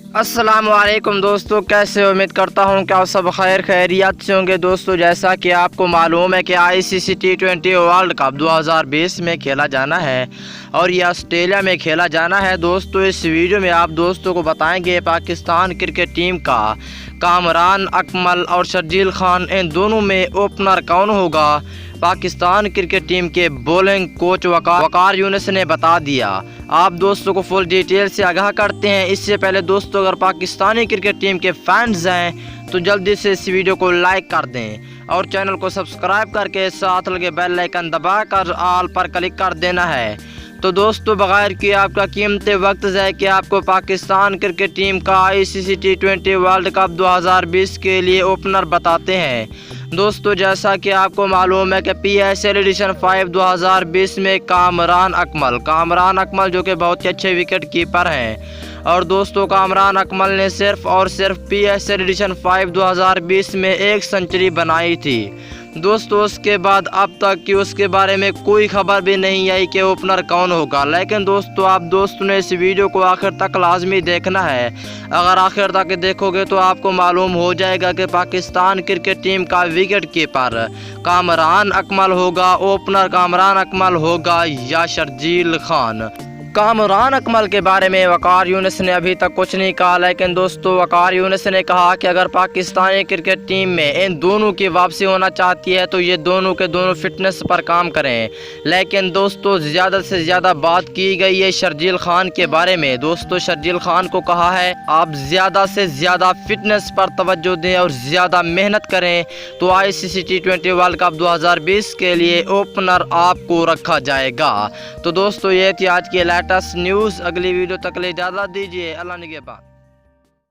السلام علیکم دوستو، کیسے امید کرتا ہوں کہ آپ سب خیر خیریت سے ہوں گے۔ دوستو جیسا کہ آپ کو معلوم ہے کہ ICC T20 ورلڈ کپ 2020 میں کھیلا جانا ہے اور یہ آسٹریلیا میں کھیلا جانا ہے۔ دوستو اس ویڈیو میں آپ دوستوں کو بتائیں گے پاکستان کرکٹ ٹیم کا کامران اکمل اور شرجیل خان ان دونوں میں اوپنر کون ہوگا۔ پاکستان کرکٹ ٹیم کے بولنگ کوچ وقار یونس نے بتا دیا۔ آپ دوستوں کو فل ڈیٹیل سے آگاہ کرتے ہیں۔ اس سے پہلے دوستوں اگر پاکستانی کرکٹ ٹیم کے فینز ہیں تو جلدی سے اس ویڈیو کو لائک کر دیں اور چینل کو سبسکرائب کر کے ساتھ لگے بیل آئیکن دبا کر آل پر کلک کر دینا ہے۔ تو دوستو بغیر کہ آپ کا قیمتی وقت ضائع کہ آپ کو پاکستان کرکٹ ٹیم کا ICC T20 ورلڈ کپ 2020 کے لیے اوپنر بتاتے ہیں۔ دوستو جیسا کہ آپ کو معلوم ہے کہ PSL ایڈیشن 5 2020 میں کامران اکمل جو کہ بہت ہی اچھے وکٹ کیپر ہیں، اور دوستو کامران اکمل نے صرف اور صرف PSL ایڈیشن 5 2020 میں 1 سنچری بنائی تھی۔ دوستو اس کے بعد اب تک کہ اس کے بارے میں کوئی خبر بھی نہیں آئی کہ اوپنر کون ہوگا، لیکن دوستو آپ دوستوں نے اس ویڈیو کو آخر تک لازمی دیکھنا ہے۔ اگر آخر تک دیکھو گے تو آپ کو معلوم ہو جائے گا کہ پاکستان کرکٹ ٹیم کا وکٹ کیپر کامران اکمل ہوگا، اوپنر کامران اکمل ہوگا یا شرجیل خان۔ کامران اکمل کے بارے میں وقار یونس نے ابھی تک کچھ نہیں کہا، لیکن دوستو وقار یونس نے کہا کہ اگر پاکستانی کرکٹ ٹیم میں ان دونوں کی واپسی ہونا چاہتی ہے تو یہ دونوں کے دونوں فٹنس پر کام کریں۔ لیکن دوستو زیادہ سے زیادہ بات کی گئی ہے شرجیل خان کے بارے میں۔ دوستو شرجیل خان کو کہا ہے آپ زیادہ سے زیادہ فٹنس پر توجہ دیں اور زیادہ محنت کریں تو ICC T20 ورلڈ کپ 2020 کے لیے اوپنر آپ کو رکھا جائے گا۔ تو دوستو یہ تھی آج کی لیٹسٹ نیوز۔ اگلی ویڈیو تک کے لیے اجازت دیجیے۔ اللہ نگہبان۔